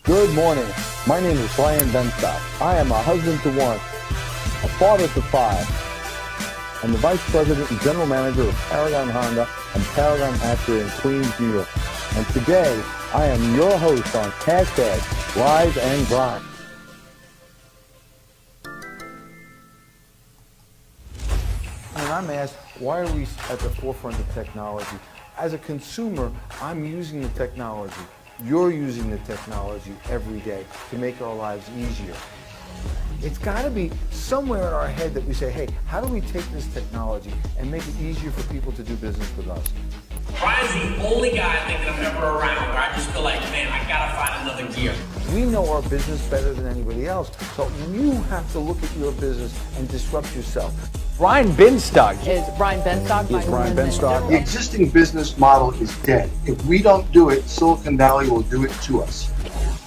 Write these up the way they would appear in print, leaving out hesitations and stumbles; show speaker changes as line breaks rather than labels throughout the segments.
Good morning. My name is Brian Benstock. I am a husband to one, a father to five. I'm the Vice President and General Manager of Paragon Honda and Paragon Acura in Queens, New York. And today, I am your host on hashtag Rise and Grind. And I'm asked, why are we at the forefront of technology? As a consumer, I'm using the technology. You're using the technology every day to make our lives easier. It's got to be somewhere in our head that we say, hey, how do we take this technology and make it easier for people to do business with us?
Brian's the only guy I think that I'm ever around where I just feel like, man, I gotta find another gear.
We know our business better than anybody else, so you have to look at your business and disrupt yourself.
Brian Benstock.
Is Brian Benstock?
Yes, Brian Benstock.
The existing business model is dead. If we don't do it, Silicon Valley will do it to us.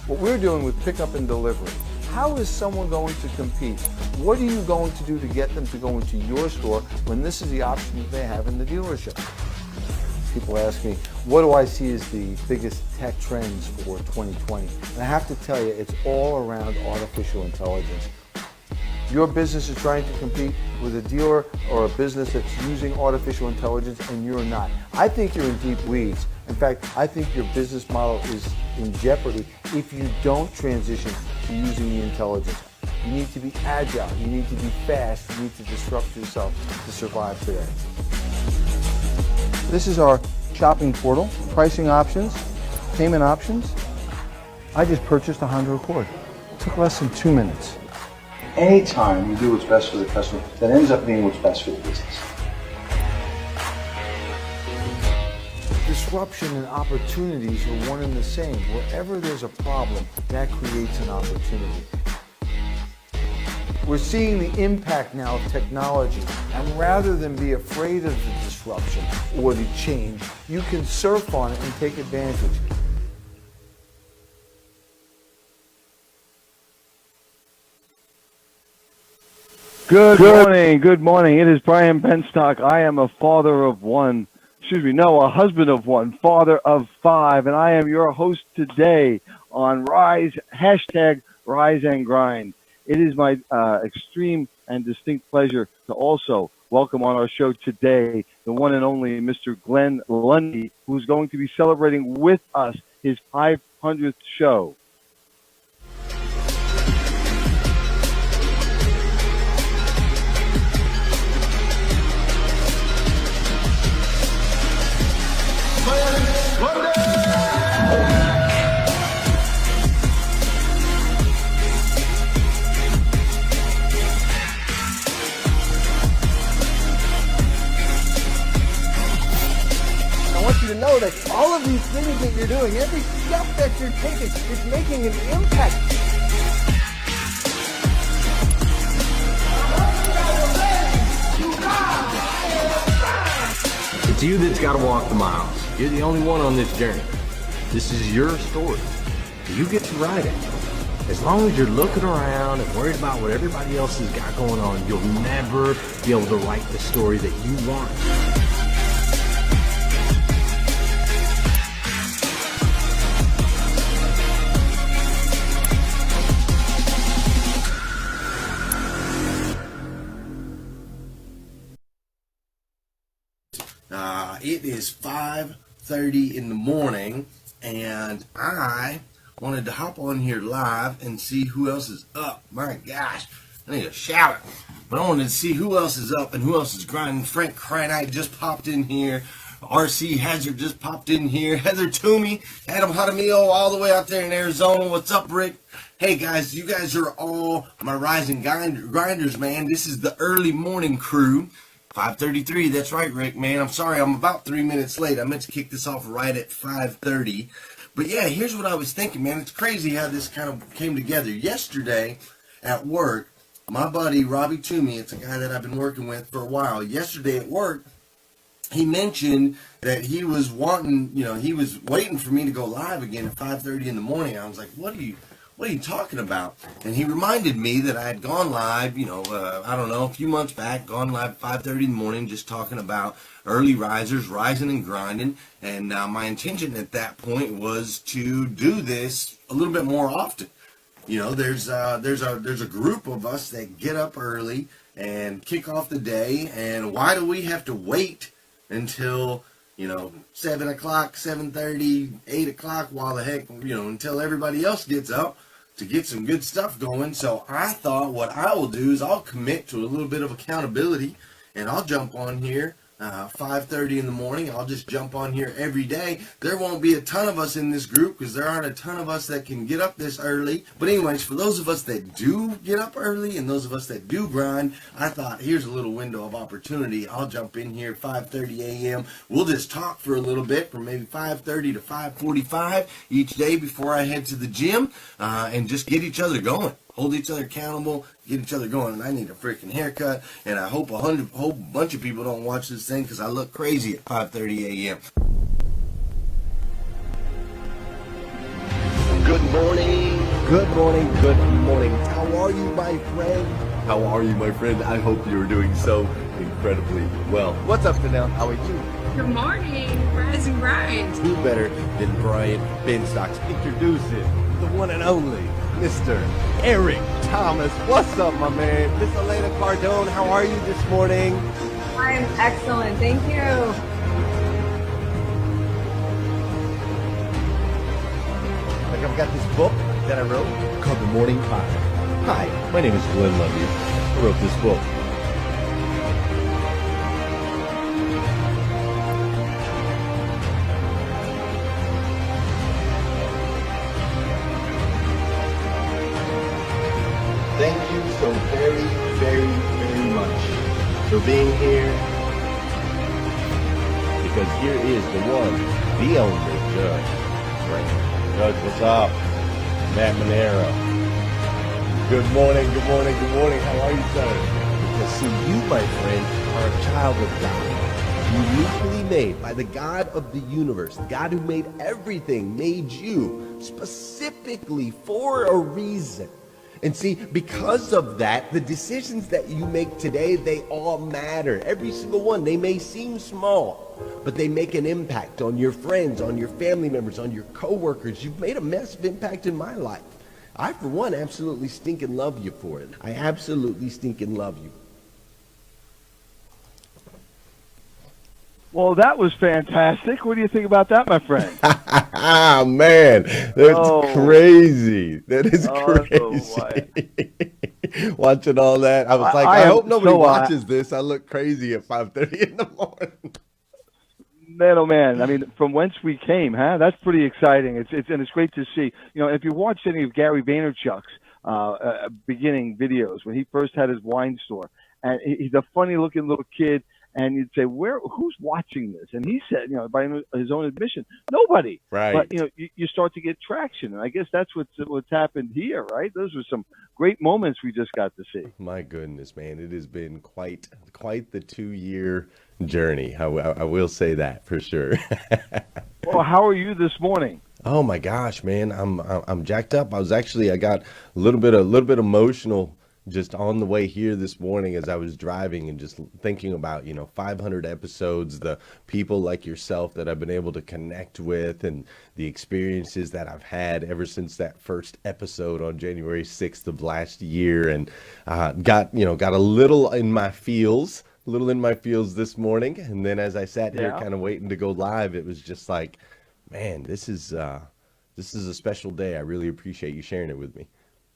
What we're doing with pickup and delivery, how is someone going to compete? What are you going to do to get them to go into your store when this is the option that they have in the dealership? People ask me, what do I see as the biggest tech trends for 2020? And I have to tell you, it's all around artificial intelligence. Your business is trying to compete with a dealer or a business that's using artificial intelligence and you're not. I think you're in deep weeds. In fact, I think your business model is in jeopardy if you don't transition to using the intelligence. You need to be agile, you need to be fast, you need to disrupt yourself to survive today. This is our shopping portal, pricing options, payment options. I just purchased a Honda Accord. It took less than 2 minutes.
Anytime you do what's best for the customer, that ends up being what's best for the business.
Disruption and opportunities are one and the same. Wherever there's a problem, that creates an opportunity. We're seeing the impact now of technology, and rather than be afraid of the disruption or the change, you can surf on it and take advantage.
Good morning. It is Brian Benstock. I am a father of one, a husband of one, father of five, and I am your host today on hashtag Rise and Grind. It is my extreme and distinct pleasure to also welcome on our show today the one and only Mr. Glenn Lundy, who's going to be celebrating with us his 500th show.
I want you to know that all of these things that you're doing, every step that you're taking is making an impact.
It's you that's got to walk the miles. You're the only one on this journey. This is your story. You get to write it. As long as you're looking around and worried about what everybody else has got going on, you'll never be able to write the story that you want.
It is 5:30 in the morning, and I wanted to hop on here live and see who else is up. My gosh, I need to shout it. But I wanted to see who else is up and who else is grinding. Frank Cranite just popped in here. RC Hazard just popped in here. Heather Toomey, Adam Jaramillo, all the way out there in Arizona. What's up, Rick? Hey, guys, you guys are all my rising grinders, man. This is the early morning crew. 5:33, that's right, Rick, man. I'm sorry, I'm about 3 minutes late. I meant to kick this off right at 5:30. But yeah, here's what I was thinking, man. It's crazy how this kind of came together. Yesterday at work, my buddy Robbie Toomey, it's a guy that I've been working with for a while. Yesterday at work, he mentioned that he was wanting, he was waiting for me to go live again at 5:30 in the morning. I was like, what are what are you talking about? And he reminded me that I had gone live, I don't know, a few months back, gone live at 5:30 in the morning, just talking about early risers, rising and grinding. And my intention at that point was to do this a little bit more often. There's a group of us that get up early and kick off the day. And why do we have to wait until 7 o'clock, 7:30, 8 o'clock, while the heck, until everybody else gets up to get some good stuff going? So I thought what I will do is I'll commit to a little bit of accountability, and I'll jump on here 5:30 in the morning. I'll just jump on here every day. There won't be a ton of us in this group because there aren't a ton of us that can get up this early. But anyways, for those of us that do get up early and those of us that do grind, I thought here's a little window of opportunity. I'll jump in here 5:30 a.m. We'll just talk for a little bit from maybe 5:30 to 5:45 each day before I head to the gym, and just get each other going. Hold each other accountable, get each other going. And I need a freaking haircut, and I hope a whole bunch of people don't watch this thing because I look crazy at 5:30 a.m.
Good morning, good morning, good morning. How are you, my friend? How are you, my friend? I hope you're doing so incredibly well. What's up, Danelle? How are you?
Good morning, Rise and Grind.
Who better than Brian Benstock? Introducing the one and only Mr. Eric Thomas. What's up, my man? Miss Elena Cardone, how are you this morning?
I am excellent, thank you.
Like I've got this book that I wrote called The Morning Five. Hi, my name is Glenn Lundy. I wrote this book. Thank you so very, very, very much for being here. Because here is the one, the only Judge. Right. Judge, what's up? Matt Monero. Good morning, good morning, good morning. How are you, sir? Because see, you, my friend, are a child of God. Uniquely made by the God of the universe. The God who made everything, made you specifically for a reason. And see, because of that, the decisions that you make today, they all matter. Every single one. They may seem small, but they make an impact on your friends, on your family members, on your coworkers. You've made a massive impact in my life. I, for one, absolutely stinking love you for it. I absolutely stinking love you.
Well, that was fantastic. What do you think about that, my friend?
Man, that's crazy. That is crazy. Watching all that, I was I hope nobody watches this. I look crazy at 5:30 in the morning.
Man, oh man! I mean, from whence we came, huh? That's pretty exciting. It's great to see. If you watched any of Gary Vaynerchuk's beginning videos when he first had his wine store, and he's a funny-looking little kid. And you'd say, who's watching this? And he said, by his own admission, nobody.
Right.
But, you start to get traction. And I guess that's what's happened here, right? Those were some great moments we just got to see.
My goodness, man. It has been quite the 2-year journey. I will say that for sure.
Well, how are you this morning?
Oh my gosh, man. I'm jacked up. I got a little bit emotional just on the way here this morning as I was driving and just thinking about, 500 episodes, the people like yourself that I've been able to connect with and the experiences that I've had ever since that first episode on January 6th of last year, and got a little in my feels this morning. And then as I sat here kind of waiting to go live, it was just like, man, this is a special day. I really appreciate you sharing it with me.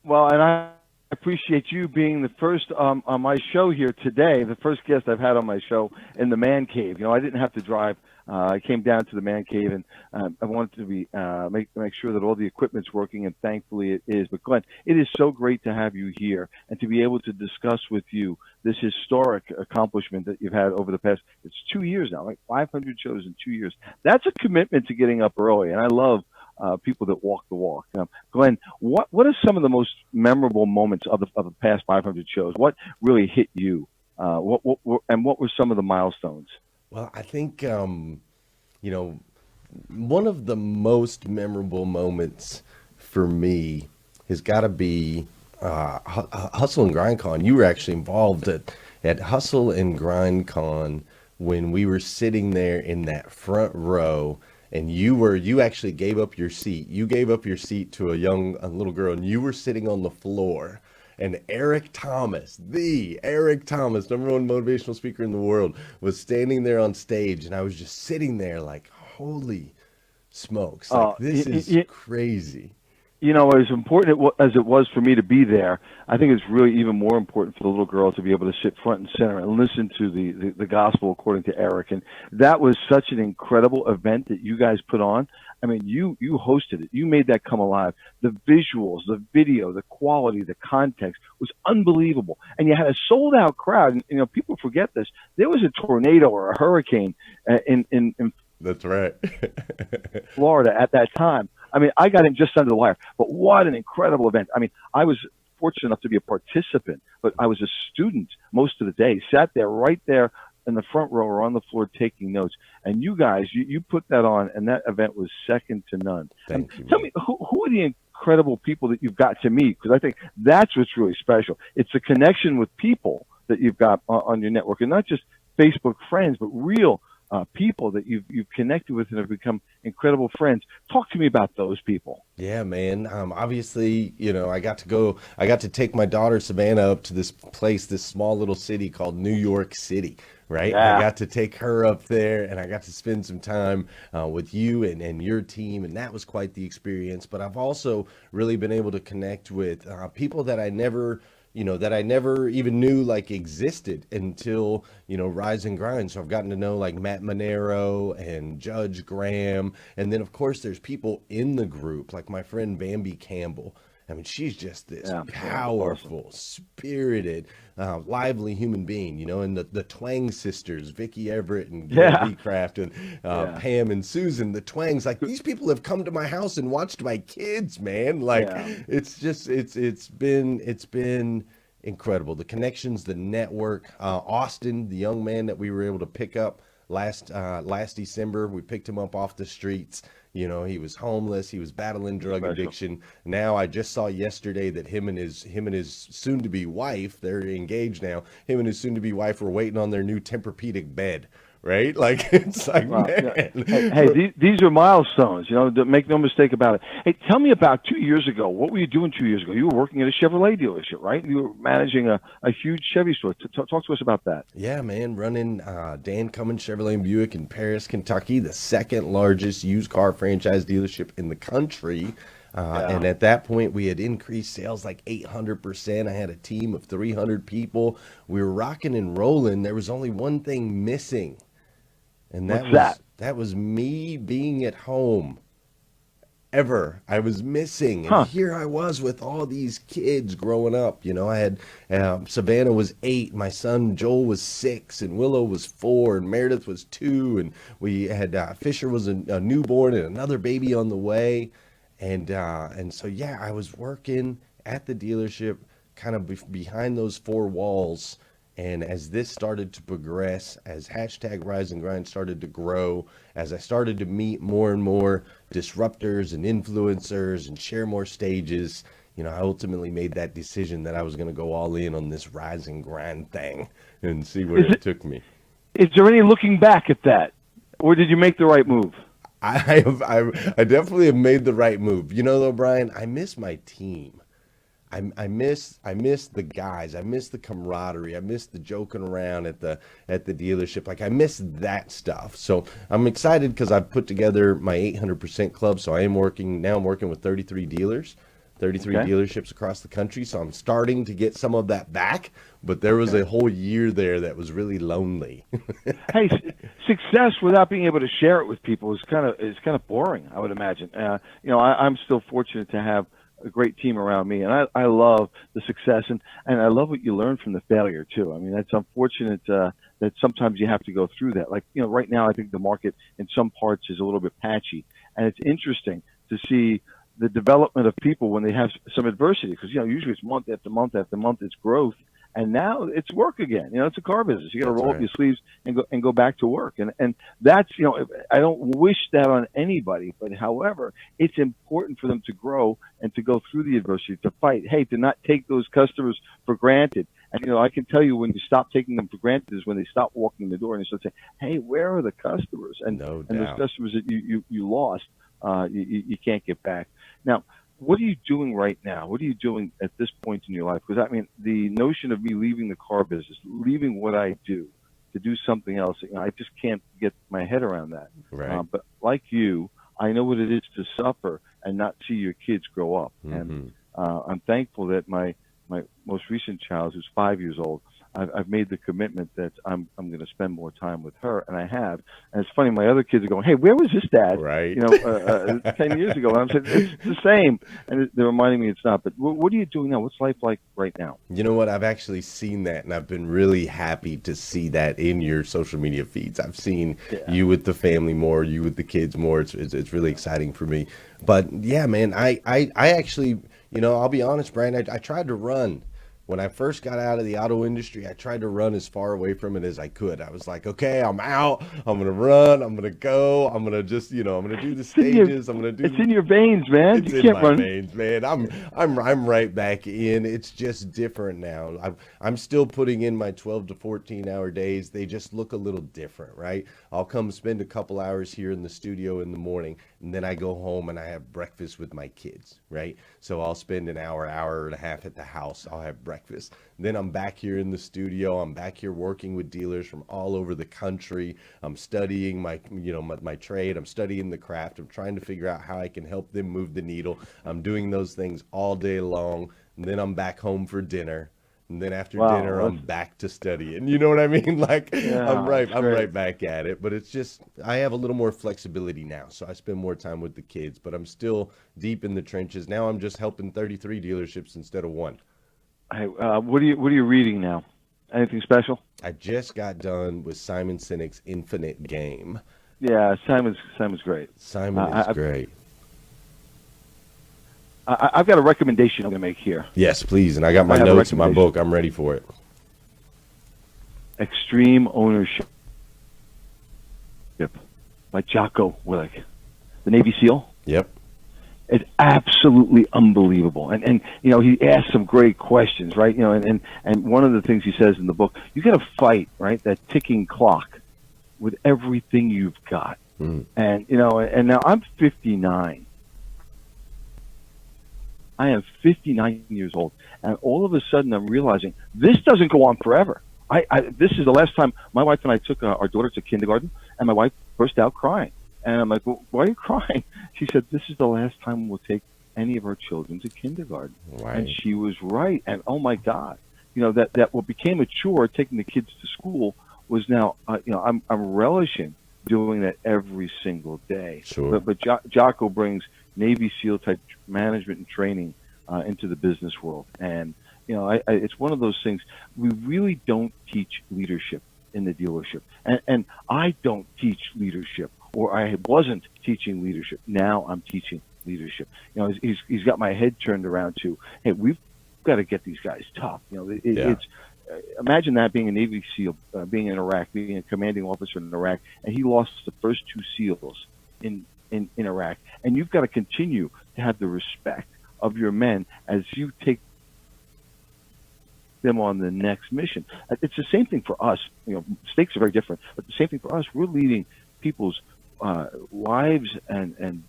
Well, and I appreciate you being the first on my show here today, the first guest I've had on my show in the man cave. I didn't have to drive. I came down to the man cave, and I wanted to be make sure that all the equipment's working, and thankfully it is. But Glenn, it is so great to have you here and to be able to discuss with you this historic accomplishment that you've had over the past, it's 2 years now, like 500 shows in 2 years. That's a commitment to getting up early, and I love people that walk the walk. Glenn, what are some of the most memorable moments of the past 500 shows? What really hit you? What were some of the milestones?
Well, I think one of the most memorable moments for me has got to be Hustle and Grind Con. You were actually involved at Hustle and Grind Con when we were sitting there in that front row, and you actually gave up your seat. You gave up your seat to a little girl, and you were sitting on the floor. And Eric Thomas, the Eric Thomas, #1 motivational speaker in the world, was standing there on stage, and I was just sitting there like, holy smokes, like this is crazy.
You know, as important as it was for me to be there, I think it's really even more important for the little girl to be able to sit front and center and listen to the gospel according to Eric. And that was such an incredible event that you guys put on. I mean, you hosted it. You made that come alive. The visuals, the video, the quality, the context was unbelievable. And you had a sold-out crowd. And, you know, people forget this. There was a tornado or a hurricane in
That's right.
Florida at that time. I mean, I got in just under the wire. But what an incredible event. I mean, I was fortunate enough to be a participant, but I was a student most of the day, sat there right there in the front row or on the floor taking notes. And you guys, you put that on, and that event was second to none.
Thank you.
Tell me, who are the incredible people that you've got to meet? Because I think that's what's really special. It's the connection with people that you've got on your network, and not just Facebook friends, but real people that you've connected with and have become incredible friends. Talk to me about those people.
Yeah, man. Obviously, you know, I got to take my daughter Savannah up to this place, this small little city called New York City, right?
Yeah.
I got to take her up there, and I got to spend some time with you and your team, and that was quite the experience. But I've also really been able to connect with people that I never even knew like existed until, you know, Rise and Grind. So I've gotten to know like Matt Monero and Judge Graham. And then of course there's people in the group, like my friend Bambi Campbell. I mean, she's just this powerful, spirited, lively human being, you know, and the Twang sisters, Vicky Everett and Gail Craft and Pam and Susan, the Twangs, like these people have come to my house and watched my kids, man. Like it's just, it's been incredible. The connections, the network, Austin, the young man that we were able to pick up last December, we picked him up off the streets. You know, he was homeless. He was battling drug addiction. Now, I just saw yesterday that him and his soon-to-be wife, they're engaged now. Him and his soon-to-be wife were waiting on their new Tempur-Pedic bed. Right? Like, it's like, man.
Hey, these are milestones, you know, make no mistake about it. Hey, tell me about 2 years ago. What were you doing 2 years ago? You were working at a Chevrolet dealership, right? You were managing a huge Chevy store. Talk to us about that.
Yeah, man, running Dan Cummins Chevrolet Buick in Paris, Kentucky, the second largest used car franchise dealership in the country. And at that point, we had increased sales like 800%. I had a team of 300 people. We were rocking and rolling. There was only one thing missing. And that was me being at home. I was missing. And here I was with all these kids growing up. You know, I had Savannah was 8, my son Joel was 6, and Willow was 4, and Meredith was 2, and we had Fisher was a newborn and another baby on the way. And so, yeah, I was working at the dealership kind of behind those 4 walls. And as this started to progress, as #Rise and Grind started to grow, as I started to meet more and more disruptors and influencers and share more stages, you know, I ultimately made that decision that I was going to go all in on this Rise and Grind thing and see where it took me.
Is there any looking back at that? Or did you make the right move?
I definitely have made the right move. You know, though, Brian, I miss my team. I miss the guys. I miss the camaraderie. I miss the joking around at the dealership. Like, I miss that stuff. So I'm excited because I've put together my 800% club. So I'm working with 33 dealers, 33 dealerships across the country. So I'm starting to get some of that back. But there was a whole year there that was really lonely.
Hey, success without being able to share it with people is kind of boring, I would imagine. You know, I'm still fortunate to have a great team around me, and I love the success, and I love what you learn from the failure too. I mean, that's unfortunate that sometimes you have to go through that. Like, you know, right now I think the market in some parts is a little bit patchy, and it's interesting to see the development of people when they have some adversity, because, you know, usually it's month after month after month, it's growth, And now it's work again. It's a car business. You got to
That's
roll
right.
up your sleeves and go back to work. And that's, I don't wish that on anybody, but however, it's important for them to grow and to go through the adversity, to fight. Hey, to not take those customers for granted. And, I can tell you when you stop taking them for granted is when they stop walking in the door and they start saying, hey, where are the customers? And,
No
and those
doubt.
customers that you lost, you can't get back. Now, what are you doing right now? What are you doing at this point in your life? Because the notion of me leaving the car business, leaving what I do to do something else, I just can't get my head around that.
Right.
But like you, I know what it is to suffer and not see your kids grow up.
Mm-hmm.
And I'm thankful that my most recent child, who's 5 years old, I've made the commitment that I'm going to spend more time with her, and I have. And it's funny, my other kids are going, "Hey, where was this, Dad?"
Right.
10 years ago. And I'm saying it's the same, and they're reminding me it's not. But what are you doing now? What's life like right now?
You know what? I've actually seen that, and I've been really happy to see that in your social media feeds. I've seen you with the family more, you with the kids more. It's really exciting for me. But yeah, man, I actually, I'll be honest, Brian, I tried to run. When I first got out of the auto industry, I tried to run as far away from it as I could. I was like, okay, I'm out. I'm going to run. I'm going to go. I'm going to just, I'm going to do the stages. I'm going to do.
It's in your veins, man.
It's
You
in
can't
my
run.
veins, man. I'm right back in. It's just different now. I'm still putting in my 12 to 14 hour days. They just look a little different, right? I'll come spend a couple hours here in the studio in the morning, and then I go home and I have breakfast with my kids, right? So I'll spend an hour and a half at the house. I'll have breakfast. Then I'm back here in the studio. I'm back here working with dealers from all over the country. I'm studying my trade. I'm studying the craft. I'm trying to figure out how I can help them move the needle. I'm doing those things all day long. And then I'm back home for dinner. And then after dinner, I'm back to studying. You know what I mean? I'm right back at it. But it's just, I have a little more flexibility now. So I spend more time with the kids, but I'm still deep in the trenches. Now I'm just helping 33 dealerships instead of one.
Hey, what are you reading now? Anything special?
I just got done with Simon Sinek's Infinite Game.
Yeah, Simon's great.
Simon is great.
I've got a recommendation I'm going to make here.
Yes, please. And I got my notes in my book. I'm ready for it.
Extreme Ownership by Jocko Willink, the Navy SEAL.
Yep.
It's absolutely unbelievable. And he asks some great questions, right? And one of the things he says in the book, you got to fight, right, that ticking clock with everything you've got.
Mm.
And now I'm 59. I am 59 years old, and all of a sudden I'm realizing this doesn't go on forever. This is the last time my wife and I took our daughter to kindergarten, and my wife burst out crying. And I'm like, well, why are you crying? She said, this is the last time we'll take any of our children to kindergarten.
Right.
And she was right. And oh my God, that what became a chore, taking the kids to school, was now, I'm relishing doing that every single day.
Sure.
But Jocko brings Navy SEAL type management and training into the business world. And, it's one of those things we really don't teach leadership in the dealership. And I don't teach leadership, or I wasn't teaching leadership. Now I'm teaching leadership. He's got my head turned around to, hey, we've got to get these guys tough. It's imagine that being a Navy SEAL, being in Iraq, being a commanding officer in Iraq, and he lost the first two SEALs in Iraq. And you've got to continue to have the respect of your men as you take them on the next mission. It's the same thing for us. Stakes are very different, but the same thing for us. We're leading people's wives and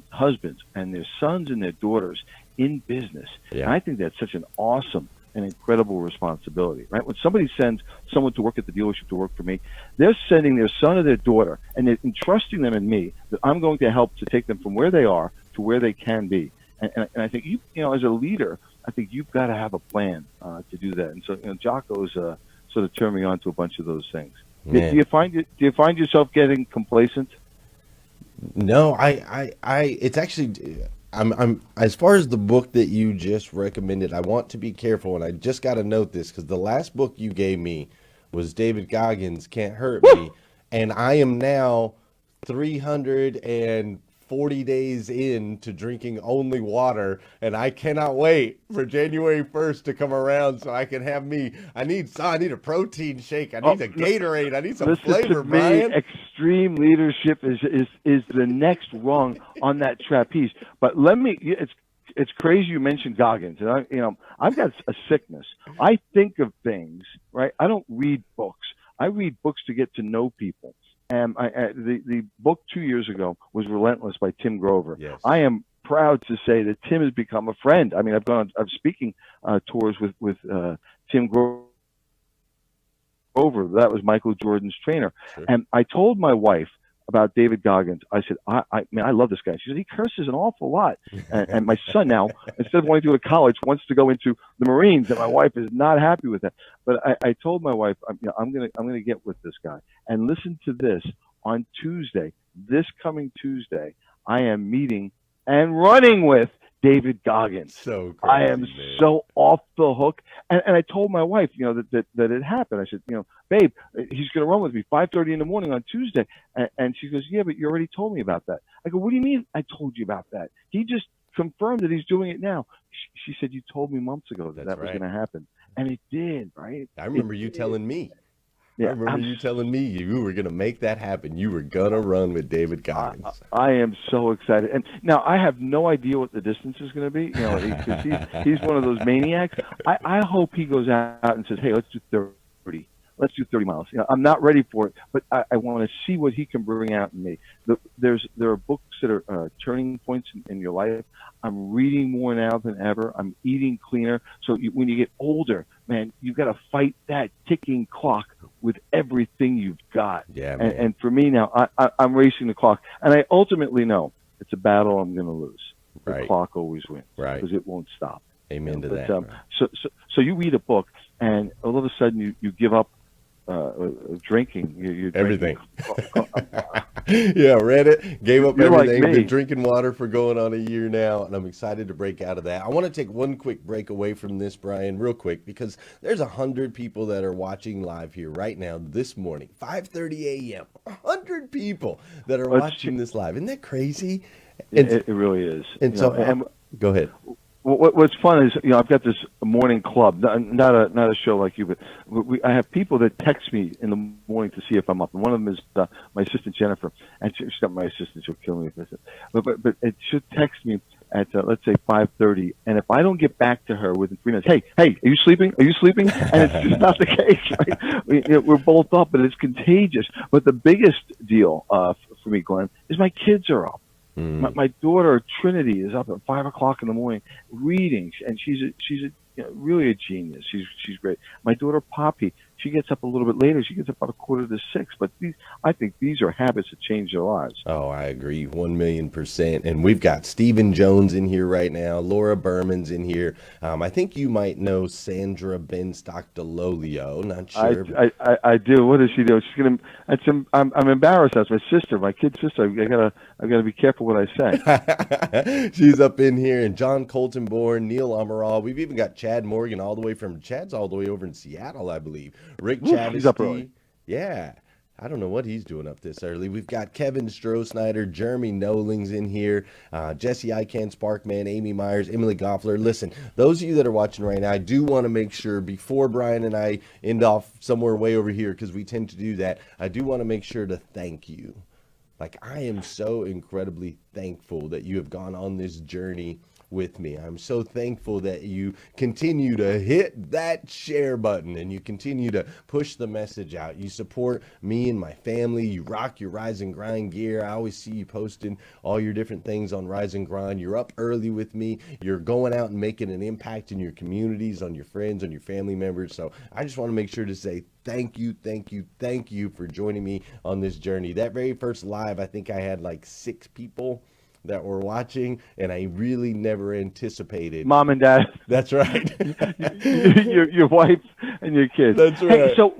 husbands and their sons and their daughters in business.
Yeah.
And I think that's such an awesome and incredible responsibility, right? When somebody sends someone to work at the dealership to work for me, they're sending their son or their daughter, and they're entrusting them in me that I'm going to help to take them from where they are to where they can be. And I think as a leader, I think you've got to have a plan to do that. And so, Jocko's sort of turned me on to a bunch of those things. Do you find yourself getting complacent?
No, it's actually, I'm as far as the book that you just recommended, I want to be careful, and I just got to note this because the last book you gave me was David Goggins' Can't Hurt Me, and I am now 300 and 40 days into drinking only water, and I cannot wait for January 1st to come around so I can have I need a protein shake. I need a Gatorade. I need some
Listen
flavor,
to me,
Brian.
extreme leadership is the next rung on that trapeze. But it's crazy you mentioned Goggins, and I've got a sickness. I think of things, right? I don't read books. I read books to get to know people. And the book 2 years ago was Relentless by Tim Grover.
Yes.
I am proud to say that Tim has become a friend. I mean, I've gone on speaking tours with Tim Grover. That was Michael Jordan's trainer.
Sure.
And I told my wife about David Goggins. I said, I love this guy. She said, he curses an awful lot. And my son now, instead of wanting to go to college, wants to go into the Marines, and my wife is not happy with that. But I told my wife, I'm gonna get with this guy. And listen to this. On Tuesday, this coming Tuesday, I am meeting and running with David Goggins.
So crazy,
I am
man.
so off the hook. And I told my wife, that it happened. I said, babe, he's going to run with me 5:30 in the morning on Tuesday. And she goes, yeah, but you already told me about that. I go, what do you mean I told you about that? He just confirmed that he's doing it now. She said, you told me months ago that was going to happen. And it did, right?
I remember you telling me.
Yeah,
I remember you telling me you were going to make that happen. You were going to run with David Goggins.
I am so excited. And now I have no idea what the distance is going to be, because he's one of those maniacs. I hope he goes out and says, hey, let's do 30. Let's do 30 miles. I'm not ready for it, but I want to see what he can bring out in me. There are books that are turning points in your life. I'm reading more now than ever. I'm eating cleaner. So when you get older, man, you've got to fight that ticking clock with everything you've got.
Yeah, man.
And for me now, I'm racing the clock. And I ultimately know it's a battle I'm going to lose. The
Right.
clock always wins.
Right.
Because it won't stop.
Amen to
But,
that. Right.
So you read a book, and all of a sudden you give up drinking. You're
Everything.
drinking.
Yeah, read it, gave up
You're like
everything,
me.
been drinking water for going on a year now, and I'm excited to break out of that. I want to take one quick break away from this, Brian, real quick, because there's 100 people that are watching live here right now this morning, 5:30 a.m. 100 people that are watching this live. Isn't that crazy? And,
It really is.
and so, go ahead.
What's fun is, I've got this morning club, not a show like you, but I have people that text me in the morning to see if I'm up. And one of them is my assistant Jennifer, and she's not my assistant; she'll kill me if I say. But she'll text me at let's say 5:30, and if I don't get back to her within 3 minutes, hey, are you sleeping? Are you sleeping? And it's just not the case, right? We're both up, but it's contagious. But the biggest deal for me, Glenn, is my kids are up. My daughter Trinity is up at 5 o'clock in the morning reading, and she's really a genius. She's great. My daughter Poppy, she gets up a little bit later. She gets up about 5:45. But I think these are habits that change their lives.
Oh, I agree 1,000,000%. And we've got Stephen Jones in here right now. Laura Berman's in here. I think you might know Sandra Benstock DeLolio. Not sure.
I do. What does she do? She's gonna. I'm embarrassed. That's my sister, my kid's sister. I gotta be careful what I say.
She's up in here, and John Coltonborn, Neil Amaral. We've even got Chad Morgan Chad's all the way over in Seattle, I believe. Rick Chavez.
He's up early.
Yeah. I don't know what he's doing up this early. We've got Kevin Stroh-Snyder, Jeremy Nolings in here, Jesse Ican, Sparkman, Amy Myers, Emily Goffler. Listen, those of you that are watching right now, I do want to make sure before Brian and I end off somewhere way over here, because we tend to do that, I do want to make sure to thank you. Like, I am so incredibly thankful that you have gone on this journey with me. I'm so thankful that you continue to hit that share button and you continue to push the message out. You support me and my family. You rock your Rise and Grind gear. I always see you posting all your different things on Rise and Grind. You're up early with me. You're going out and making an impact in your communities, on your friends, on your family members. So I just want to make sure to say thank you for joining me on this journey. That very first live, I think I had like 6 people that were watching, and I really never anticipated.
Mom and Dad.
That's right.
your wife and your kids.
That's right.
Hey, so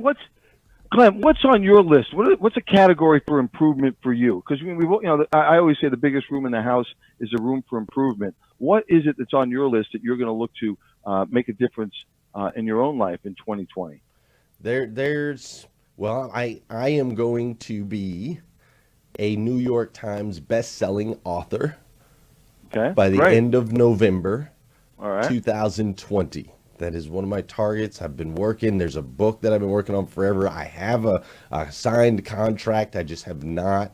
Glenn, what's on your list? What's a category for improvement for you? Because I always say the biggest room in the house is a room for improvement. What is it that's on your list that you're going to look to make a difference in your own life in 2020?
I am going to be a New York Times best-selling author
Okay.
by the
Great.
end of November
All right.
2020. That is one of my targets. I've been working. There's a book that I've been working on forever. I have a signed contract. I just haven't done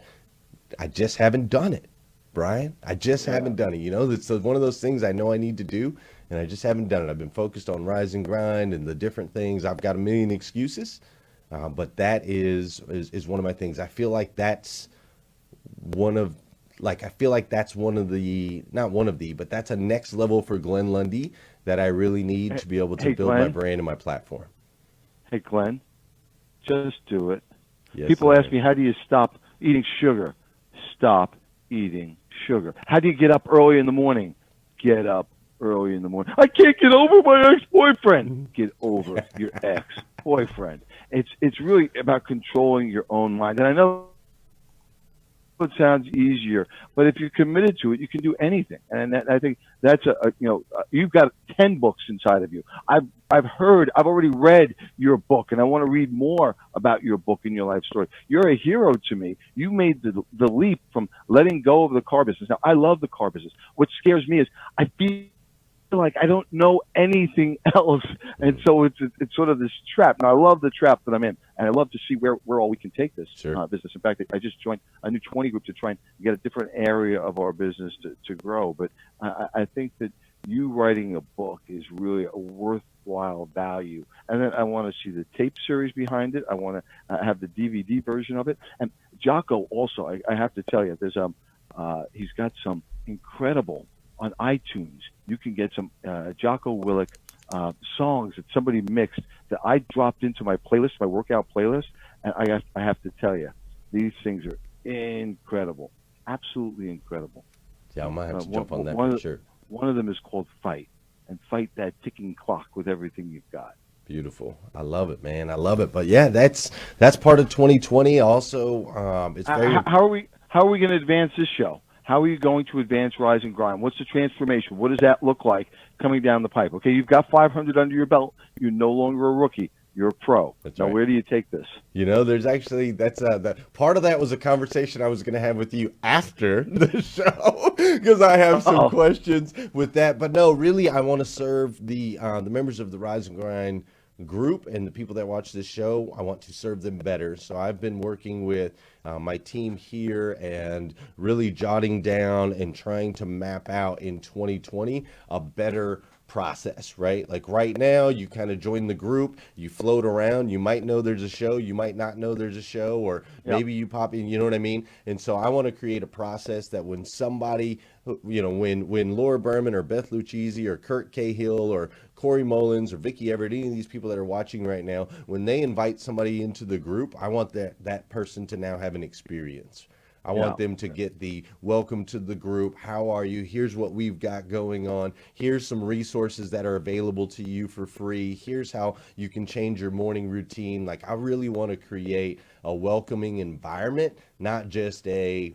it, Brian. I just haven't done it. You know, it's one of those things I know I need to do, and I just haven't done it. I've been focused on Rise and Grind and the different things. I've got a million excuses, but that is one of my things. I feel like that's one of the, not one of the, but that's a next level for Glenn Lundy that I really need to be able to build my
Glenn.
brand and my platform.
Hey, Glenn, just do it.
Yes,
People
sir.
ask me, how do you stop eating sugar? Stop eating sugar. How do you get up early in the morning? Get up early in the morning. I can't get over my ex-boyfriend. Get over your ex-boyfriend. It's really about controlling your own mind. And I know it sounds easier, but if you're committed to it, you can do anything. And I think that's you've got 10 books inside of you. I've already read your book, and I want to read more about your book and your life story. You're a hero to me. You made the leap from letting go of the car business. Now, I love the car business. What scares me is I feel like I don't know anything else, and so it's sort of this trap. Now, I love the trap that I'm in, and I love to see where all we can take this business. In fact, I just joined a new 20 group to try and get a different area of our business to grow. But I think that you writing a book is really a worthwhile value. And then I want to see the tape series behind it. I want to have the DVD version of it. And Jocko also, I have to tell you, there's he's got some incredible on iTunes. You can get some Jocko Willink songs that somebody mixed that I dropped into my playlist, my workout playlist. And I have to tell you, these things are incredible, absolutely incredible.
Yeah, I might have to jump on that for sure.
One of them is called Fight, and fight that ticking clock with everything you've got.
Beautiful. I love it, man. I love it. But yeah, that's part of 2020. Also, it's very.
How are we going to advance this show? How are you going to advance Rise and Grind? What's the transformation? What does that look like coming down the pipe? Okay, you've got 500 under your belt. You're no longer a rookie. You're a pro.
That's
now,
right.
Where do you take this?
You know, there's actually that part of that was a conversation I was going to have with you after the show because I have some questions with that. But no, really, I want to serve the members of the Rise and Grind group and the people that watch this show. I want to serve them better. So I've been working with my team here and really jotting down and trying to map out in 2020 a better process, right? Like right now, you kind of join the group, you float around, you might know there's a show, you might not know there's a show, or maybe you pop in, you know what I mean? And so I want to create a process that when somebody, you know, when Laura Berman or Beth Lucchese or Kurt Cahill or Corey Mullins or Vicky Everett, any of these people that are watching right now, when they invite somebody into the group, I want that person to now have an experience. I want them to get the welcome to the group. How are you? Here's what we've got going on. Here's some resources that are available to you for free. Here's how you can change your morning routine. Like, I really want to create a welcoming environment, not just a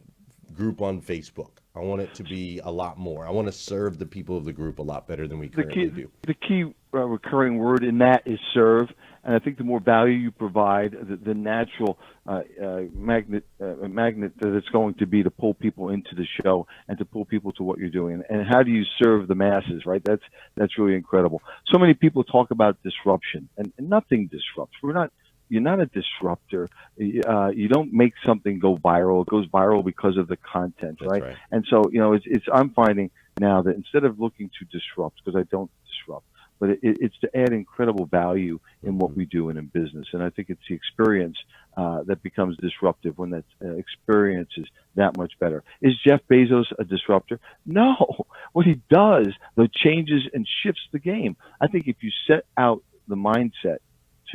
group on Facebook. I want it to be a lot more. I want to serve the people of the group a lot better than we currently do.
The key recurring word in that is serve. And I think the more value you provide, the natural magnet that it's going to be to pull people into the show and to pull people to what you're doing. And how do you serve the masses, right? That's really incredible. So many people talk about disruption, and nothing disrupts. You're not a disruptor. You don't make something go viral. It goes viral because of the content, right? And so, you know, I'm finding now that instead of looking to disrupt, because I don't disrupt, but it's to add incredible value in what we do and in business. And I think it's the experience that becomes disruptive when that experience is that much better. Is Jeff Bezos a disruptor? No. What he does, though, changes and shifts the game. I think if you set out the mindset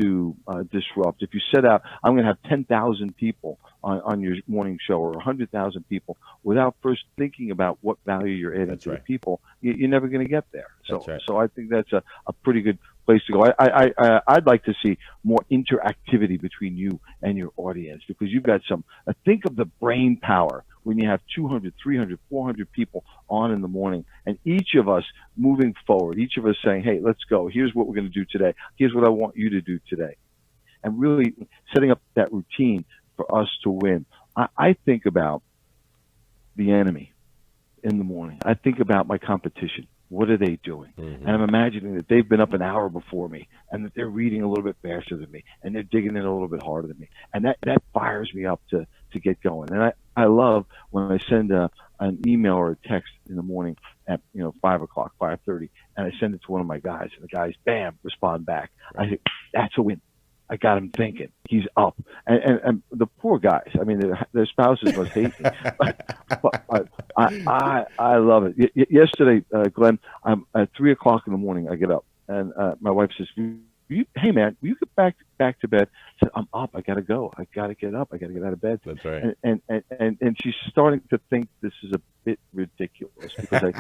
to disrupt, if you set out, I'm going to have 10,000 people on your morning show or 100,000 people without first thinking about what value you're adding to the people, you're never going to get there. So I think that's a pretty good place to go. I'd like to see more interactivity between you and your audience, because you've got some, think of the brain power when you have 200, 300, 400 people on in the morning, and each of us moving forward, each of us saying, hey, let's go. Here's what we're going to do today. Here's what I want you to do today. And really setting up that routine for us to win. I think about the enemy in the morning. I think about my competition. What are they doing? And I'm imagining that they've been up an hour before me and that they're reading a little bit faster than me and they're digging in a little bit harder than me. And that fires me up to get going. And I love when I send an email or a text in the morning at 5 o'clock, 5:30, and I send it to one of my guys, and the guys, bam, respond back. I say, that's a win. I got him thinking. He's up. And the poor guys, I mean, their spouses must hate me. But I love it. Yesterday, Glenn, at 3 o'clock in the morning, I get up, and my wife says, hey, man, will you get back to bed? I said, I'm up. I got to go. I got to get up. I got to get out of bed.
That's right.
And she's starting to think this is a bit ridiculous because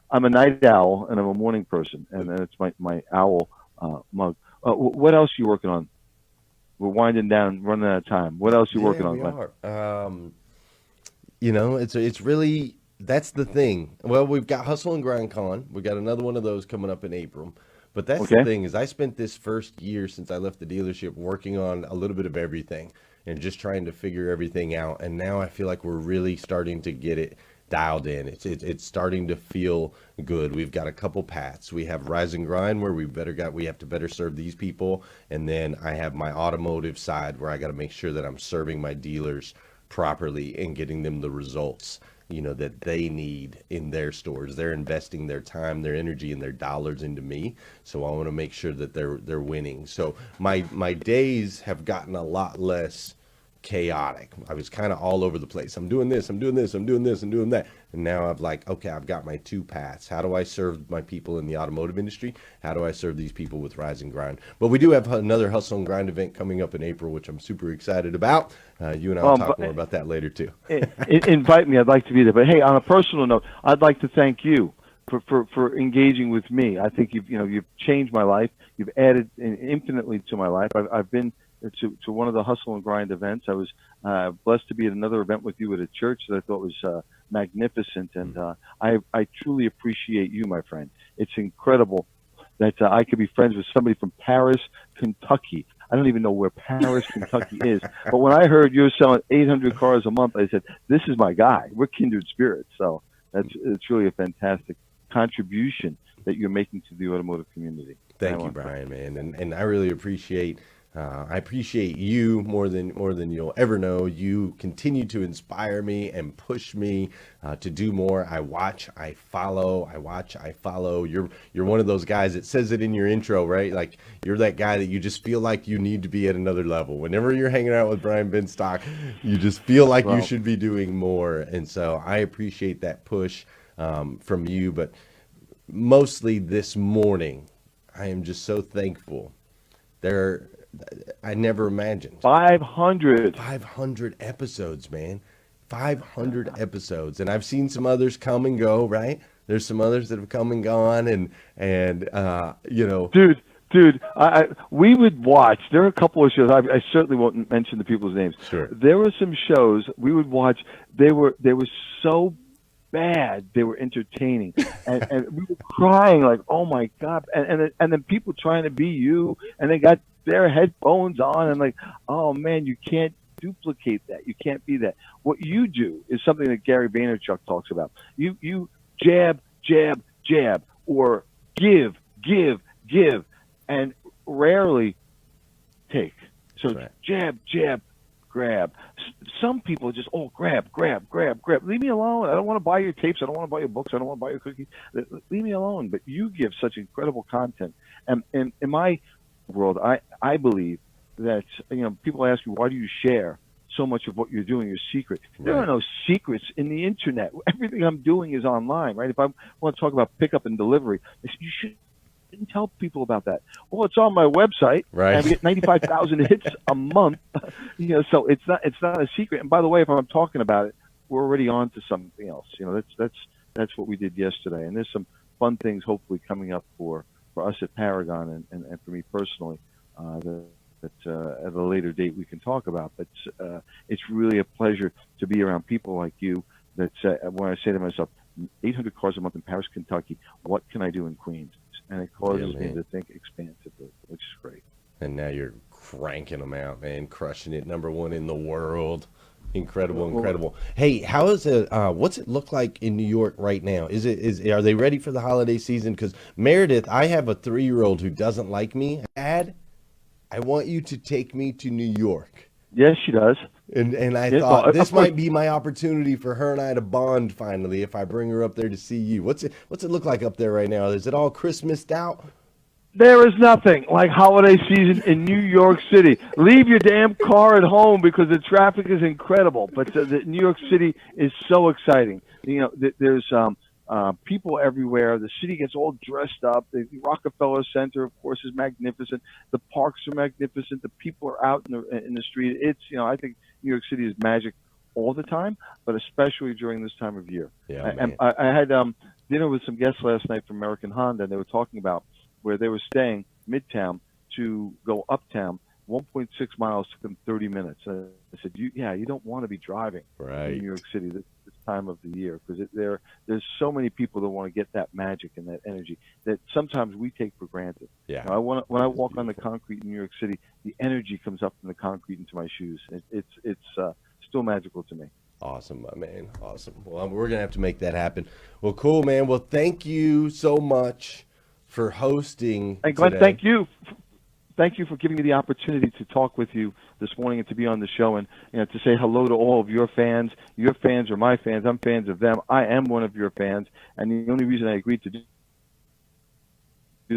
I'm a night owl and I'm a morning person, and it's my owl mug. What else are you working on? We're winding down, running out of time. What else are you working on?
We are. It's really, that's the thing. Well, we've got Hustle and Grind Con. We got another one of those coming up in April. But that's the thing is I spent this first year since I left the dealership working on a little bit of everything and just trying to figure everything out. And now I feel like we're really starting to get it dialed in. It's starting to feel good. We've got a couple paths. We have Rise and Grind where we have to better serve these people, and then I have my automotive side where I got to make sure that I'm serving my dealers properly and getting them the results that they need in their stores. They're investing their time, their energy, and their dollars into me, so I want to make sure that they're winning. So my days have gotten a lot less chaotic. I was kind of all over the place. I'm doing this, I'm doing this, I'm doing this, I'm doing that. And now I've got my two paths. How do I serve my people in the automotive industry? How do I serve these people with Rise and Grind? But we do have another Hustle and Grind event coming up in April, which I'm super excited about. You and I will talk more about that later too.
Invite me. I'd like to be there. But hey, on a personal note, I'd like to thank you for engaging with me. I think you've changed my life. You've added infinitely to my life. I've been to one of the Hustle and Grind events. I was blessed to be at another event with you at a church that I thought was magnificent, and I truly appreciate you, my friend. It's incredible that I could be friends with somebody from Paris, Kentucky. I don't even know where Paris, Kentucky is, but when I heard you're selling 800 cars a month, I said, this is my guy. We're kindred spirits. So it's really a fantastic contribution that you're making to the automotive community.
Thank you, Brian, man, and I really appreciate you more than you'll ever know. You continue to inspire me and push me to do more. I watch, I follow. You're one of those guys that says it in your intro, right? Like you're that guy that you just feel like you need to be at another level. Whenever you're hanging out with Brian Benstock, you just feel like you should be doing more. And so I appreciate that push from you. But mostly this morning, I am just so thankful. I never imagined 500 episodes, man. 500 episodes, and I've seen some others come and go. Right? There's some others that have come and gone, and
Dude, we would watch. There are a couple of shows. I certainly won't mention the people's names.
Sure.
There were some shows we would watch. They were so bad, they were entertaining, and we were crying like, oh my God, and then people trying to be you, and they got their headphones on, and like, oh man, you can't duplicate that. You can't be that. What you do is something that Gary Vaynerchuk talks about. You jab, jab, jab, or give, and rarely take. So
right.
Jab, jab, grab. Some people just, grab. Leave me alone. I don't want to buy your tapes. I don't want to buy your books. I don't want to buy your cookies. Leave me alone. But you give such incredible content. And in my world, I believe that, people ask you, why do you share so much of what you're doing, your secret?
Right.
There are no secrets in the internet. Everything I'm doing is online, right? If I want to talk about pickup and delivery, you shouldn't tell people about that. Well, it's on my website.
Right.
And we get 95,000 hits a month. So it's not a secret. And by the way, if I'm talking about it, we're already on to something else. That's what we did yesterday. And there's some fun things hopefully coming up for us at Paragon and for me personally that at a later date we can talk about. But it's really a pleasure to be around people like you. That when I say to myself, 800 cars a month in Paris, Kentucky, what can I do in Queens? And it causes me to think expansively, which is great.
And now you're cranking them out, man, crushing it. #1 in the world. Incredible. Hey, how is it? What's it look like in New York right now? Are they ready for the holiday season? Because Meredith, I have a 3-year-old who doesn't like me. Dad, I want you to take me to New York.
Yes, she does.
And I thought this might be my opportunity for her and I to bond finally if I bring her up there to see you. What's it look like up there right now? Is it all Christmased out?
There is nothing like holiday season in New York City. Leave your damn car at home because the traffic is incredible. But the New York City is so exciting. You know, there's people everywhere. The city gets all dressed up. The Rockefeller Center, of course, is magnificent. The parks are magnificent. The people are out in the street. It's, you know, I think New York City is magic all the time, but especially during this time of year.
Yeah,
I had dinner with some guests last night from American Honda, and they were talking about where they were staying midtown to go uptown, 1.6 miles took them 30 minutes. I said, you don't want to be driving in New York City this time of the year because there's so many people that want to get that magic and that energy that sometimes we take for granted.
Yeah.
You know, when I walk on the concrete in New York City, the energy comes up from the concrete into my shoes. It's still magical to me.
Awesome, my man. Awesome. Well, we're going to have to make that happen. Well, cool, man. Well, thank you so much for hosting.
And Glenn,
today.
thank you. Thank you for giving me the opportunity to talk with you this morning and to be on the show and to say hello to all of your fans. Your fans are my fans. I'm fans of them. I am one of your fans. And the only reason I agreed to do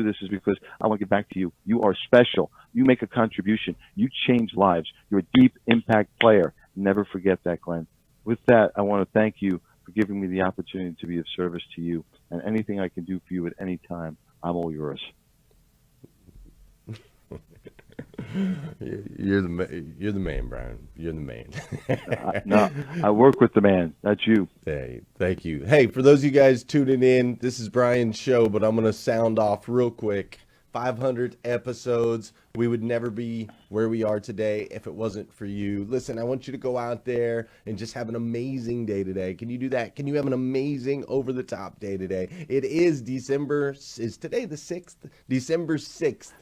this is because I want to get back to you. You are special. You make a contribution. You change lives. You're a deep impact player. Never forget that, Glenn. With that, I want to thank you for giving me the opportunity to be of service to you. And anything I can do for you at any time, I'm all yours.
You're the man, Brian. You're the man.
No, I work with the man. That's you.
Hey, thank you. Hey, for those of you guys tuning in, this is Brian's show, but I'm going to sound off real quick. 500 episodes. We would never be where we are today if it wasn't for you. Listen, I want you to go out there and just have an amazing day today. Can you do that? Can you have an amazing over-the-top day today? It is today the 6th? December 6th.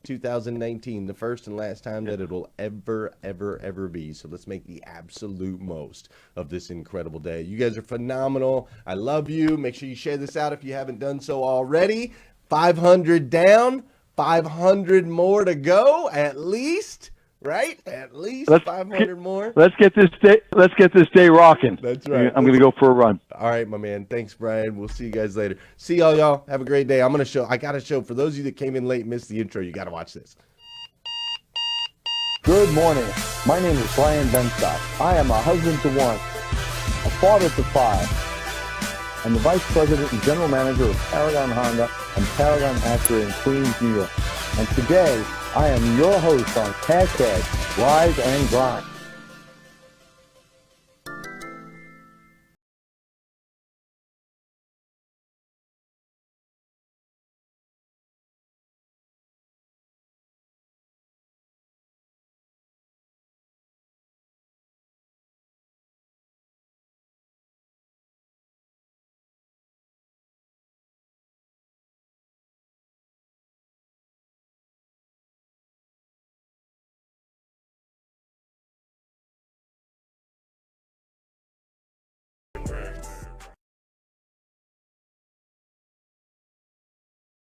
2019, the first and last time that it'll ever be. So let's make the absolute most of this incredible day. You guys are phenomenal. I love you. Make sure you share this out if you haven't done so already. 500 down, 500 more to go at least. Right? At least 500 more. Let's get this day rocking. That's right. I'm going to go for a run. All right, my man. Thanks, Brian. We'll see you guys later. See y'all. Have a great day. I got to show, for those of you that came in late, missed the intro, you got to watch this.
Good morning. My name is Brian Benstock. I am a husband to one, a father to 5, and the Vice President and General Manager of Paragon Honda and Paragon Acura in Queens, New York. And today, I am your host on #RiseAndGrind.